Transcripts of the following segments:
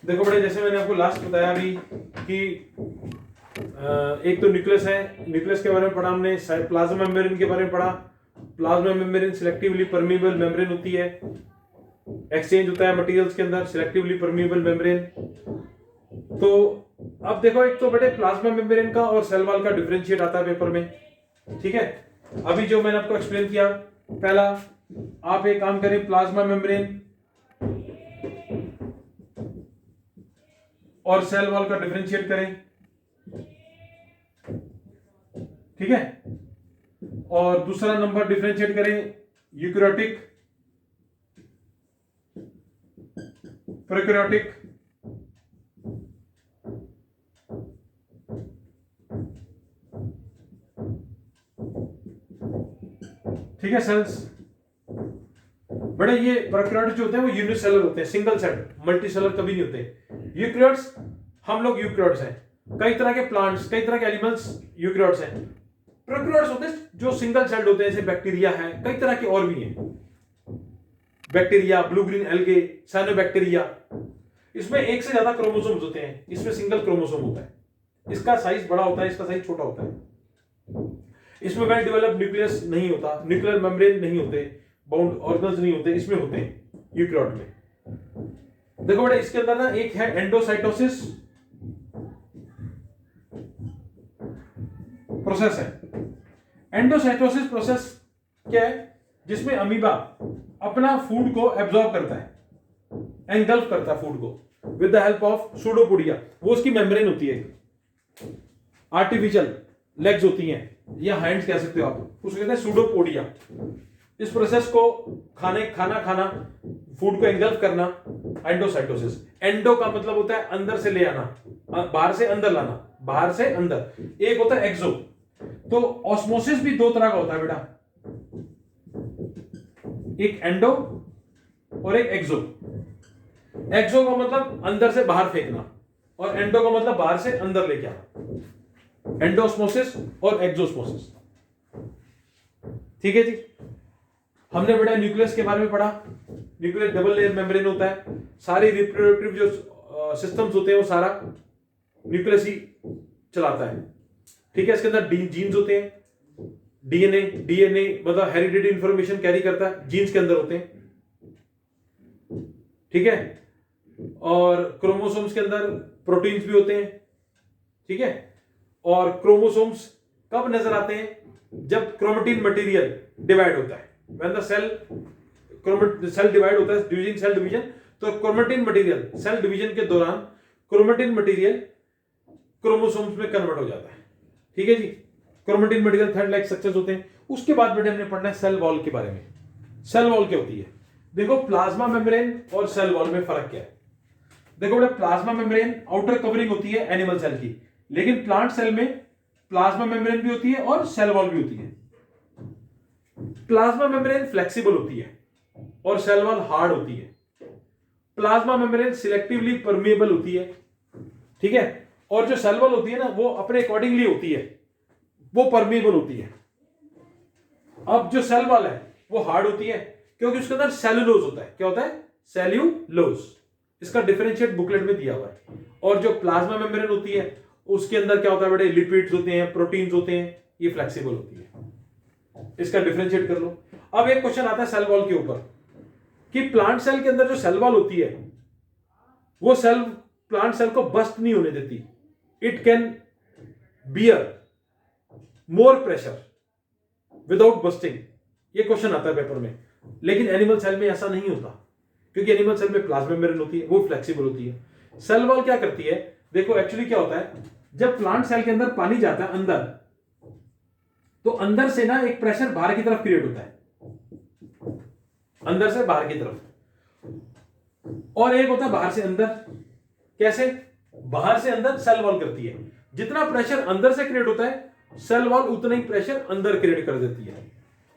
देखो बड़े, जैसे मैंने आपको लास्ट बताया अभी कि एक तो न्यूक्लियस है, न्यूक्लियस के बारे में पढ़ा हमने, प्लाज्मा मेम्ब्रेन के बारे में पढ़ा। Plasma membrane selectively permeable membrane होती है, एक्सचेंज होता है मटेरियल्स के अंदर, सिलेक्टिवली परमीएबल मेम्ब्रेन। तो अब देखो, एक तो बेटे प्लाज्मा मेम्ब्रेन का और सेल वॉल का डिफरेंशिएट आता है पेपर में, ठीक है। अभी जो मैंने आपको एक्सप्लेन किया, पहला आप एक काम करें, प्लाज्मा मेम्ब्रेन और सेल वॉल का डिफरेंशिएट करें, ठीक है। और दूसरा नंबर डिफरेंशिएट करें यूकैरियोटिक, प्रोकैरियोटिक, ठीक है, सेल्स। बड़े ये प्रोकैरियोट जो होते हैं वो यूनिसेलर होते हैं, सिंगल सेल, मल्टी सेलर कभी नहीं होते। यूकैरियोट्स, हम लोग यूकैरियोट्स हैं, कई तरह के प्लांट्स, कई तरह के एनिमल्स यूकैरियोट्स हैं। प्रोकैरियोट्स होते हैं जो सिंगल सेल्ड होते हैं, जैसे बैक्टीरिया है, कई तरह के और भी हैं, bacteria, blue green algae, cyanobacteria. इसमें एक से ज्यादा क्रोमोसोम्स होते हैं, इसमें सिंगल क्रोमोसोम होता है, इसका साइज बड़ा होता है, इसका साइज छोटा होता है। इसमें वेल डेवलप्ड न्यूक्लियस नहीं होता, न्यूक्लियर मेम्ब्रेन नहीं होते, बाउंड ऑर्गन्स नहीं होते, इसमें होते हैं यूकैरियोट में। देखो बेटा, इसके अंदर ना एक है एंडोसाइटोसिस प्रोसेस है। एंडोसाइटोसिस प्रोसेस क्या है? जिसमें अमीबा अपना फूड को एब्जॉर्ब करता है, एंगल्फ करता है फूड को with the help of pseudopodia. वो उसकी मेम्ब्रेन होती है, आर्टिफिशियल लेग्स होती हैं या हैंड्स कह सकते हो आप, उसको कहते हैं सूडोपोडिया। इस प्रोसेस को खाना खाना, फूड को एंगल्फ करना, एंडोसाइटोसिस। एंडो का मतलब होता है अंदर से ले आना, बाहर से अंदर लाना, बाहर से अंदर। एक होता है एक्सो। तो ऑस्मोसिस भी दो तरह का होता है बेटा, एक एंडो और एक एक्सो। एक्सो का मतलब अंदर से बाहर फेंकना और एंडो का मतलब बाहर से अंदर लेके आना, एंडोस्मोसिस और एक्सोस्मोसिस, ठीक है जी। हमने बेटा न्यूक्लियस के बारे में पढ़ा, न्यूक्लियस डबल लेयर मेम्ब्रेन होता है, सारी रिप्रोडक्टिव जो सिस्टम्स होते हैं वो सारा न्यूक्लियस ही चलाता है, ठीक है। इसके अंदर जीन्स होते हैं, डीएनए मतलब हेरिडिटी इंफॉर्मेशन कैरी करता है, जीन्स के अंदर होते हैं, ठीक है। और क्रोमोसोम्स के अंदर प्रोटीन्स भी होते हैं, ठीक है। और क्रोमोसोम्स कब नजर आते हैं? जब क्रोमेटिन मटेरियल डिवाइड होता है, व्हेन द सेल डिवाइड होता है ड्यूरिंग सेल डिवीजन, तो क्रोमेटिन मटेरियल सेल डिवीजन के दौरान क्रोमेटिन मटेरियल क्रोमोसोम्स में कन्वर्ट हो जाता है, ठीक है जी। Chromatin material thread like structures होते हैं। उसके बाद बेटे हमने पढ़ना है सेल वॉल के बारे में। सेल वॉल क्या होती है? देखो, प्लाज्मा मेम्ब्रेन और सेल वॉल में फर्क क्या है? देखो बेटा, प्लाज्मा मेम्ब्रेन आउटर कवरिंग होती है एनिमल सेल की, लेकिन प्लांट सेल में प्लाज्मा मेम्ब्रेन भी होती है और सेल वॉल भी होती है। प्लाज्मा मेम्ब्रेन फ्लेक्सिबल होती है और सेल वॉल हार्ड होती है। प्लाज्मा मेम्ब्रेन सिलेक्टिवली परमिएबल होती है, ठीक है। और जो सेल वॉल होती है ना, वो अपने अकॉर्डिंगली होती है, वो परमिएबल होती है। अब जो सेल वॉल है वो हार्ड होती है क्योंकि उसके अंदर सेलुलोज होता है। क्या होता है? सेल्यूलोज। इसका डिफरेंशिएट बुकलेट में दिया हुआ है। और जो प्लाज्मा मेम्ब्रेन होती है उसके अंदर क्या होता है बेटे? लिपिड्स होते हैं, प्रोटीन्स होते हैं, ये फ्लेक्सिबल होती है। इसका डिफरेंशिएट कर लो। अब एक क्वेश्चन आता है सेल वॉल के ऊपर कि प्लांट सेल के अंदर जो सेल वॉल होती है वो सेल प्लांट सेल को बस्ट नहीं होने देती। It can bear more pressure without bursting. ये क्वेश्चन आता है पेपर में। लेकिन एनिमल सेल में ऐसा नहीं होता क्योंकि एनिमल सेल में प्लाज्मा मेम्ब्रेन होती है, वो फ्लेक्सिबल होती है। सेल वॉल क्या करती है? देखो एक्चुअली क्या होता है, जब प्लांट सेल के अंदर पानी जाता है अंदर, तो अंदर से ना एक प्रेशर बाहर की तरफ क्रिएट होता है, अंदर से बाहर की तरफ, और एक होता है बाहर से अंदर। कैसे? बाहर से अंदर सेल वॉल करती है। जितना प्रेशर अंदर से क्रिएट होता है, सेल वॉल उतना ही प्रेशर अंदर क्रिएट कर देती है,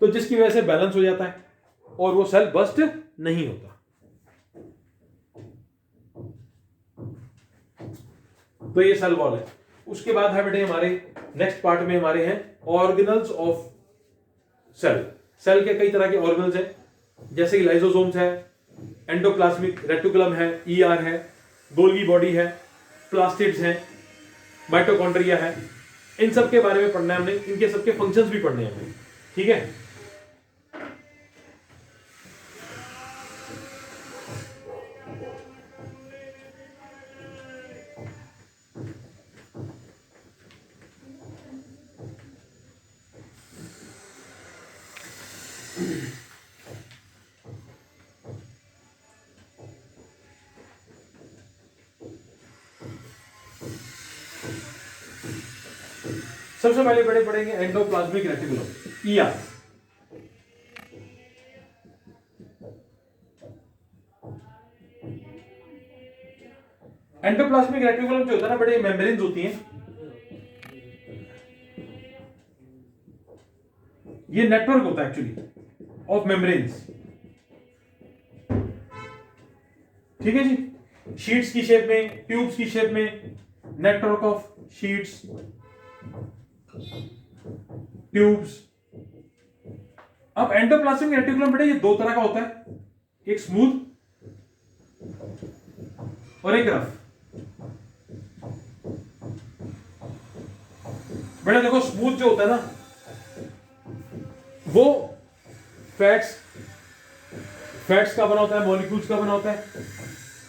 तो जिसकी वजह से बैलेंस हो जाता है और वो सेल बस्ट नहीं होता। तो ये सेल वॉल है। उसके बाद है बेटे हमारे नेक्स्ट पार्ट में हमारे हैं ऑर्गेनल्स ऑफ सेल। सेल के कई तरह के ऑर्गेनल्स हैं, जैसे कि लाइसोसोम्स है, एंडोप्लाज्मिक रेटिकुलम है, ईआर है, गोल्गी बॉडी है, प्लास्टिड्स हैं, माइटोकॉन्ड्रिया है, इन सब के बारे में पढ़ना है हमने, इनके सबके फंक्शंस भी पढ़ने हैं हमें, ठीक है। सबसे पहले बड़े पढ़ेंगे endoplasmic reticulum, ER. Endoplasmic reticulum जो होता है ना, बड़े मेम्ब्रेन्स होती हैं, ये नेटवर्क होता है एक्चुअली ऑफ मेम्ब्रेन्स, ठीक है जी। शीट्स की शेप में, ट्यूब्स की शेप में, नेटवर्क ऑफ शीट्स, ट्यूब्स। अब एंडोप्लाज्मिक रेटिकुलम बेटा ये दो तरह का होता है, एक स्मूथ और एक रफ। बेटा देखो स्मूथ जो होता है ना, वो फैट्स का बना होता है, मॉलिक्यूल्स का बना होता है,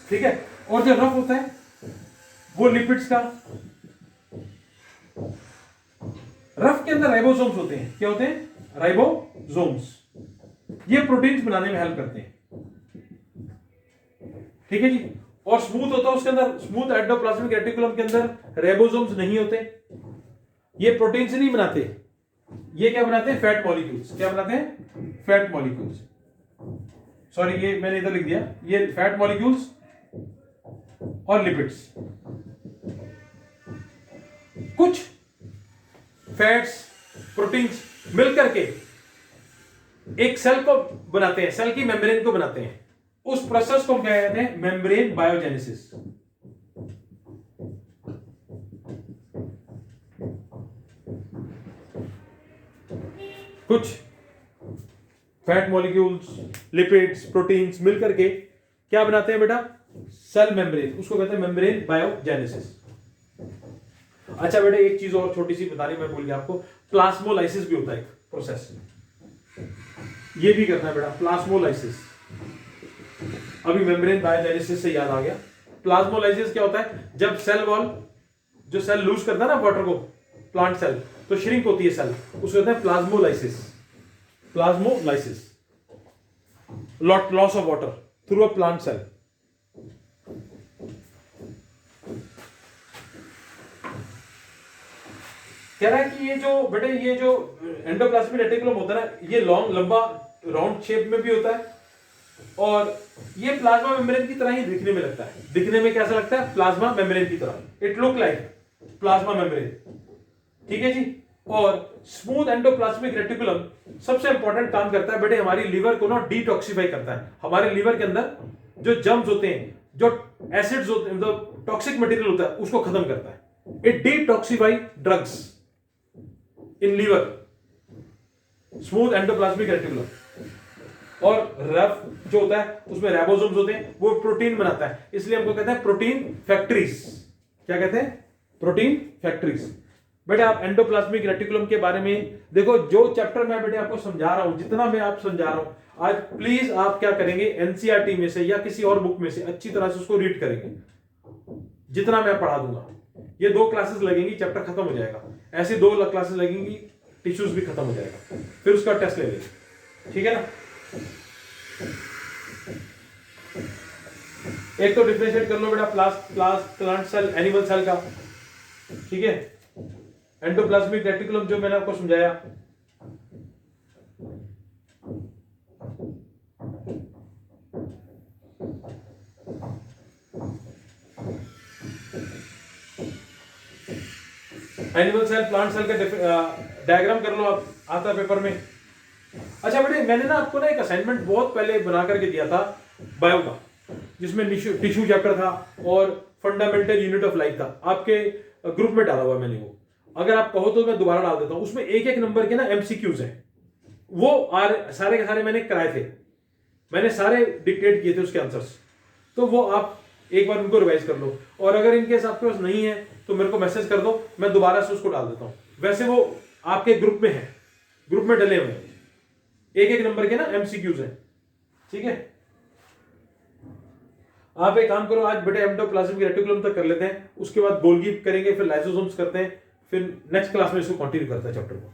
ठीक है। और जो रफ होता है वो लिपिड्स का। रफ के अंदर राइबोसोम्स होते हैं, क्या होते हैं? राइबोसोम्स। ये प्रोटीन्स बनाने में हेल्प करते हैं, ठीक है जी। और स्मूथ होता है उसके अंदर, स्मूथ एंडोप्लाज्मिक रेटिकुलम के अंदर राइबोसोम्स नहीं होते, ये प्रोटीन्स नहीं बनाते, ये क्या बनाते हैं? Fat molecules. क्या बनाते हैं? Fat molecules. सॉरी, ये मैंने इधर लिख दिया, ये फैट मॉलिक्यूल्स और लिपिड्स। कुछ फैट्स, प्रोटीन्स मिलकर के एक सेल को बनाते हैं, सेल की मेम्ब्रेन को बनाते हैं। उस प्रोसेस को क्या कहते हैं? Membrane biogenesis. कुछ फैट मॉलिक्यूल्स, लिपिड्स, प्रोटीन्स मिलकर के क्या बनाते हैं बेटा? Cell membrane. उसको कहते हैं मेम्ब्रेन बायोजेनेसिस। अच्छा बेटा, एक चीज और छोटी सी बतानी मैं भूल गया आपको, प्लाज्मोलाइसिस भी होता है एक प्रोसेस, ये भी करना है बेटा, प्लाज्मोलाइसिस। अभी मेम्ब्रेन बायोजेनेसिस से याद आ गया। प्लाज्मोलाइसिस क्या होता है? जब सेल वॉल, जो सेल लूज करता है ना वाटर को, प्लांट सेल, तो श्रिंक होती है सेल, उसको कहते हैं plasmolysis. Plasmolysis, loss of water through a plant cell. कह रहा है कि ये जो बेटे, ये जो एंडोप्लाज्मिक रेटिकुलम होता है ना, ये लॉन्ग, लंबा, राउंड शेप में भी होता है, और ये प्लाज्मा मेम्ब्रेन की तरह ही दिखने में लगता है। दिखने में कैसा लगता है? प्लाज्मा मेम्ब्रेन की तरह। It look like plasma membrane, ठीक है जी। और स्मूथ एंडोप्लाज्मिक रेटिकुलम सबसे इंपॉर्टेंट काम करता है बेटे, हमारी लीवर को ना डिटॉक्सिफाई करता है। हमारे लीवर के अंदर जो जर्म्स होते हैं, जो एसिड्स होते हैं, मतलब टॉक्सिक मटेरियल होता है, उसको खत्म करता है। It detoxify drugs in liver, smooth endoplasmic reticulum. और रफ जो होता है उसमें राइबोसोम्स होते हैं, वो प्रोटीन बनाता है, इसलिए हमको कहते हैं प्रोटीन फैक्ट्रीज। क्या कहते हैं? Protein factories. बेटे आप एंडोप्लाज्मिक रेटिकुलम के बारे में देखो, जो चैप्टर मैं बेटे आपको समझा रहा हूं, जितना मैं आप समझा रहा हूं आज, प्लीज आप क्या करेंगे? एनसीईआरटी में से या किसी और बुक में से अच्छी तरह से उसको रीड करेंगे। जितना मैं पढ़ा दूंगा, ये 2 क्लासेस लगेंगी, चैप्टर खत्म हो जाएगा। ऐसे 2 क्लासेस लगेंगी, टिश्यूज भी खत्म हो जाएगा, फिर उसका टेस्ट ले लेंगे, ठीक है ना। एक तो डिफरेंशिएट कर लो बेटा प्लांट सेल, एनिमल सेल का, ठीक है। एंडोप्लाज्मिक रेटिकुलम जो मैंने आपको समझाया, एनिमल सेल, प्लांट सेल का डायग्राम कर लो आप, आता है पेपर में। अच्छा बेटे, मैंने ना आपको ना एक असाइनमेंट बहुत पहले बना करके दिया था बायो का, जिसमें टिश्यू चैप्टर था और फंडामेंटल यूनिट ऑफ लाइफ था। आपके ग्रुप में डाला हुआ मैंने वो, अगर आप कहो तो मैं दोबारा डाल देता हूं। उसमें एक एक नंबर के ना एमसीक्यूज हैं, वो सारे के सारे मैंने कराए थे, मैंने सारे डिक्टेट किए थे उसके आंसर्स। तो वो आप एक बार उनको रिवाइज कर लो, और अगर इनकेस आपके पास नहीं है तो मेरे को मैसेज कर दो, मैं दोबारा से उसको डाल देता हूं। वैसे वो आपके ग्रुप में है, ग्रुप में डले हुए हैं, एक एक नंबर के ना एमसीक्यूज हैं, ठीक है। आप एक काम करो, आज बेटे एंडोप्लाज्मिक रेटिकुलम तक कर लेते हैं, उसके बाद गोल्गी करेंगे, फिर लाइसोसोम्स करते हैं, फिर नेक्स्ट क्लास में इसको कंटिन्यू करते हैं चैप्टर को।